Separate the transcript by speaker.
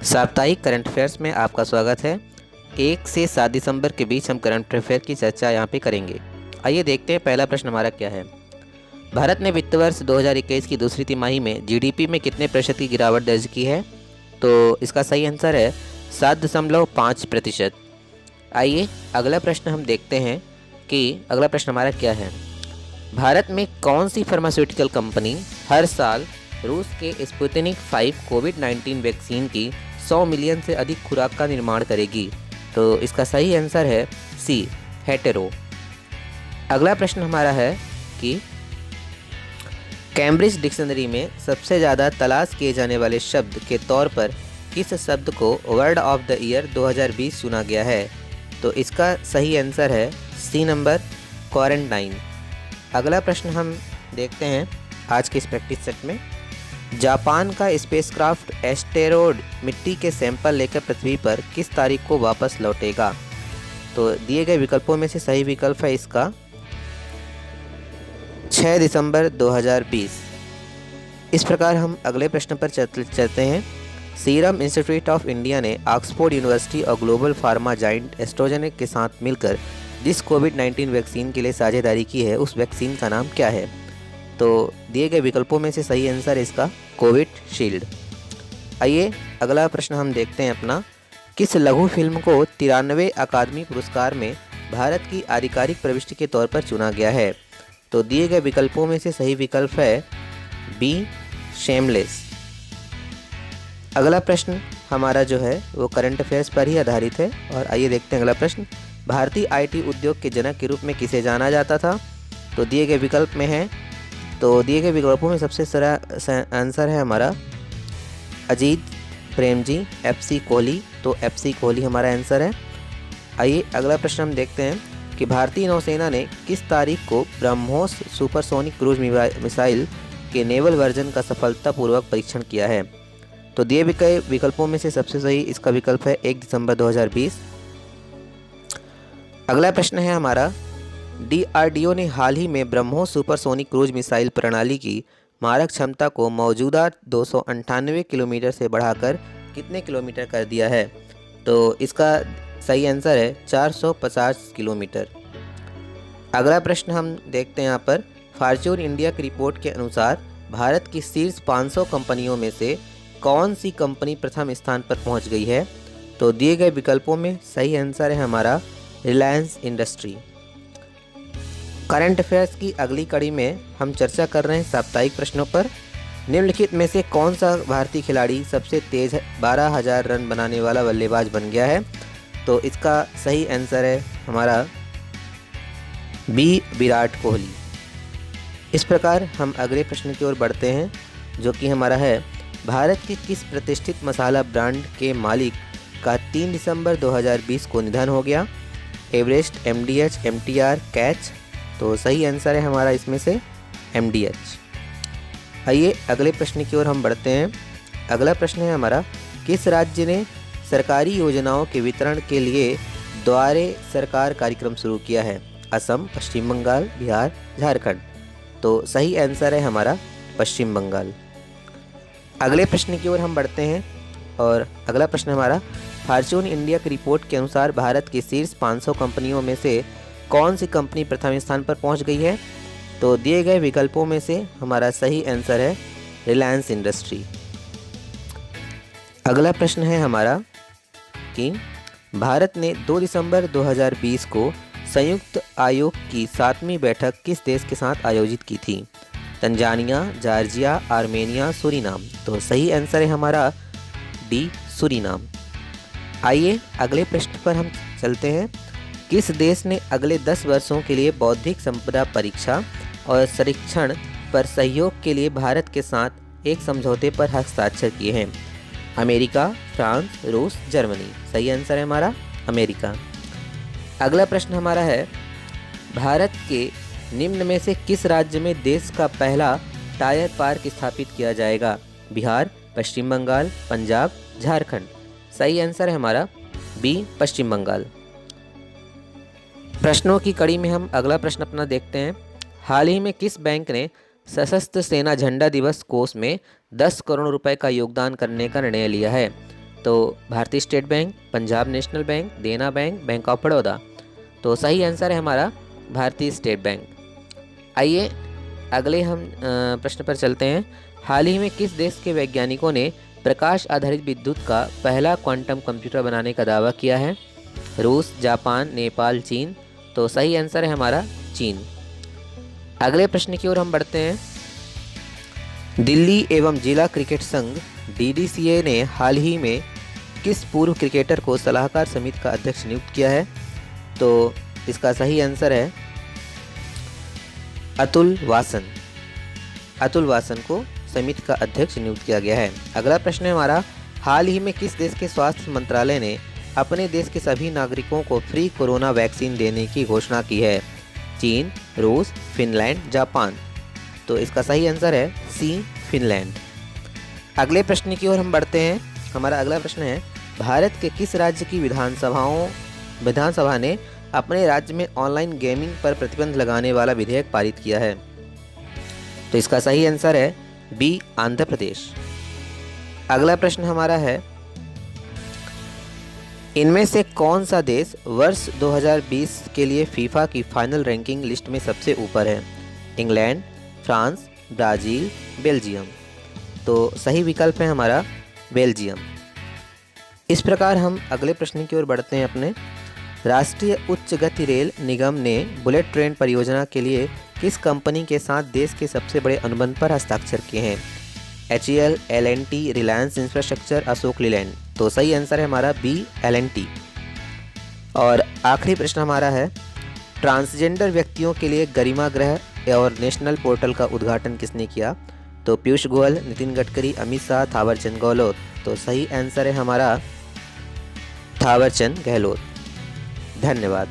Speaker 1: साप्ताहिक current affairs में आपका स्वागत है। 1 से 7 दिसंबर के बीच हम करंट अफेयर की चर्चा यहाँ पे करेंगे। आइए देखते हैं पहला प्रश्न हमारा क्या है। भारत ने वित्त वर्ष 2021 की दूसरी तिमाही में जीडीपी में कितने प्रतिशत की गिरावट दर्ज की है? तो इसका सही आंसर है 7.5%। आइए अगला प्रश्न हम देखते हैं कि अगला प्रश्न हमारा क्या है। भारत में कौन सी फार्मास्यूटिकल कंपनी हर साल रूस के स्पुतनिक 5 कोविड-19 वैक्सीन की 100 मिलियन से अधिक खुराक का निर्माण करेगी? तो इसका सही आंसर है सी, हेटेरो। अगला प्रश्न हमारा है कि कैम्ब्रिज डिक्शनरी में सबसे ज़्यादा तलाश किए जाने वाले शब्द के तौर पर किस शब्द को वर्ड ऑफ द ईयर 2020 चुना गया है? तो इसका सही आंसर है सी नंबर, क्वारंटाइन। अगला प्रश्न हम देखते हैं आज के इस प्रैक्टिस सेट में। जापान का स्पेसक्राफ्ट एस्टेरॉयड मिट्टी के सैंपल लेकर पृथ्वी पर किस तारीख को वापस लौटेगा? तो दिए गए विकल्पों में से सही विकल्प है इसका 6 दिसंबर 2020। इस प्रकार हम अगले प्रश्न पर चलते हैं। सीरम इंस्टीट्यूट ऑफ इंडिया ने ऑक्सफोर्ड यूनिवर्सिटी और ग्लोबल फार्मा जाइंट एस्ट्राजेनेका के साथ मिलकर जिस कोविड-19 वैक्सीन के लिए साझेदारी की है उस वैक्सीन का नाम क्या है? तो दिए गए विकल्पों में से सही आंसर इसका कोविशील्ड। आइए अगला प्रश्न हम देखते हैं अपना। किस लघु फिल्म को 93वें अकादमी पुरस्कार में भारत की आधिकारिक प्रविष्टि के तौर पर चुना गया है? तो दिए गए विकल्पों में से सही विकल्प है बी, शेमलेस। अगला प्रश्न हमारा जो है वो करंट अफेयर्स पर ही आधारित है और आइए देखते हैं अगला प्रश्न। भारतीय आईटी उद्योग के जनक के रूप में किसे जाना जाता था? तो दिए गए विकल्प में है, तो दिए गए विकल्पों में सबसे सारा आंसर है हमारा अजीत प्रेमजी, एफसी कोहली। तो एफसी कोहली हमारा आंसर है। आइए अगला प्रश्न हम देखते हैं कि भारतीय नौसेना ने किस तारीख को ब्रह्मोस सुपरसोनिक क्रूज मिसाइल के नेवल वर्जन का सफलतापूर्वक परीक्षण किया है? तो दिए गए विकल्पों में से सबसे सही इसका विकल्प है 1 दिसंबर 2020। अगला प्रश्न है हमारा, डीआरडीओ ने हाल ही में ब्रह्मोस सुपरसोनिक क्रूज मिसाइल प्रणाली की मारक क्षमता को मौजूदा 298 किलोमीटर से बढ़ाकर कितने किलोमीटर कर दिया है? तो इसका सही आंसर है 450 किलोमीटर। अगला प्रश्न हम देखते हैं यहाँ पर। फॉर्च्यून इंडिया की रिपोर्ट के अनुसार भारत की शीर्ष 500 कंपनियों में से कौन सी कंपनी प्रथम स्थान पर पहुँच गई है? तो दिए गए विकल्पों में सही आंसर है हमारा रिलायंस इंडस्ट्री। करंट अफेयर्स की अगली कड़ी में हम चर्चा कर रहे हैं साप्ताहिक प्रश्नों पर। निम्नलिखित में से कौन सा भारतीय खिलाड़ी सबसे तेज 12,000 रन बनाने वाला बल्लेबाज बन गया है? तो इसका सही आंसर है हमारा बी, विराट कोहली। इस प्रकार हम अगले प्रश्न की ओर बढ़ते हैं जो कि हमारा है, भारत के किस प्रतिष्ठित मसाला ब्रांड के मालिक का 3 दिसंबर 2020 को निधन हो गया? Everest, MDH, MTR, catch. तो सही आंसर है हमारा इसमें से एमडीएच। आइए अगले प्रश्न की ओर हम बढ़ते हैं। अगला प्रश्न है हमारा, किस राज्य ने सरकारी योजनाओं के वितरण के लिए द्वारे सरकार कार्यक्रम शुरू किया है? असम, पश्चिम बंगाल, बिहार, झारखंड। तो सही आंसर है हमारा पश्चिम बंगाल। अगले प्रश्न की ओर हम बढ़ते हैं और अगला प्रश्न हमारा, फॉर्च्यून इंडिया की रिपोर्ट के अनुसार भारत की शीर्ष 500 कंपनियों में से कौन सी कंपनी प्रथम स्थान पर पहुंच गई है? तो दिए गए विकल्पों में से हमारा सही आंसर है रिलायंस इंडस्ट्री। अगला प्रश्न है हमारा कि भारत ने 2 दिसंबर 2020 को संयुक्त आयोग की 7वीं बैठक किस देश के साथ आयोजित की थी? Tanzania, Georgia, Armenia, Suriname. तो सही आंसर है हमारा डी, सूरीनाम। आइए अगले प्रश्न पर हम चलते हैं। किस देश ने अगले 10 वर्षों के लिए बौद्धिक संपदा परीक्षा और संरक्षण पर सहयोग के लिए भारत के साथ एक समझौते पर हस्ताक्षर किए हैं? अमेरिका, फ्रांस, रूस, जर्मनी। सही आंसर है हमारा अमेरिका। अगला प्रश्न हमारा है, भारत के निम्न में से किस राज्य में देश का पहला टायर पार्क स्थापित किया जाएगा? बिहार, पश्चिम बंगाल, पंजाब, झारखंड। सही आंसर है हमारा बी, पश्चिम बंगाल। प्रश्नों की कड़ी में हम अगला प्रश्न अपना देखते हैं। हाल ही में किस बैंक ने सशस्त्र सेना झंडा दिवस कोष में 10 करोड़ रुपए का योगदान करने का निर्णय लिया है? तो भारतीय state bank, Punjab national bank, देना बैंक, बैंक ऑफ बड़ौदा। तो सही आंसर है हमारा भारतीय स्टेट बैंक। आइए अगले हम प्रश्न पर चलते हैं। हाल ही में किस देश के वैज्ञानिकों ने प्रकाश आधारित विद्युत का पहला क्वांटम कंप्यूटर बनाने का दावा किया है? रूस, जापान, नेपाल, चीन। तो सही आंसर है हमारा चीन। अगले प्रश्न की ओर हम बढ़ते हैं। दिल्ली एवं जिला क्रिकेट संघ DDCA ने हाल ही में किस पूर्व क्रिकेटर को सलाहकार समिति का अध्यक्ष नियुक्त किया है? तो इसका सही आंसर है अतुल वासन। अतुल वासन को समिति का अध्यक्ष नियुक्त किया गया है। अगला प्रश्न है हमारा, हाल ही में किस देश के स्वास्थ्य मंत्रालय ने अपने देश के सभी नागरिकों को फ्री कोरोना वैक्सीन देने की घोषणा की है? चीन, रूस, फिनलैंड, जापान। तो इसका सही आंसर है सी, फिनलैंड। अगले प्रश्न की ओर हम बढ़ते हैं। हमारा अगला प्रश्न है, भारत के किस राज्य की विधानसभा ने अपने राज्य में ऑनलाइन गेमिंग पर प्रतिबंध लगाने वाला विधेयक पारित किया है? तो इसका सही आंसर है बी, आंध्र प्रदेश। अगला प्रश्न हमारा है, इनमें से कौन सा देश वर्ष 2020 के लिए फीफा की फाइनल रैंकिंग लिस्ट में सबसे ऊपर है? England, France, Brazil, Belgium. तो सही विकल्प है हमारा बेल्जियम। इस प्रकार हम अगले प्रश्न की ओर बढ़ते हैं अपने। राष्ट्रीय उच्च गति रेल निगम ने बुलेट ट्रेन परियोजना के लिए किस कंपनी के साथ देश के सबसे बड़े अनुबंध पर हस्ताक्षर किए हैं? HAL, L&T, Reliance infrastructure, Ashok Leyland. तो सही आंसर है हमारा बी, L&T। और आखिरी प्रश्न हमारा है, ट्रांसजेंडर व्यक्तियों के लिए गरिमा गृह और नेशनल पोर्टल का उद्घाटन किसने किया? तो पीयूष गोयल, नितिन गडकरी, अमित शाह, थावरचंद गहलोत। तो सही आंसर है हमारा थावरचंद गहलोत। धन्यवाद।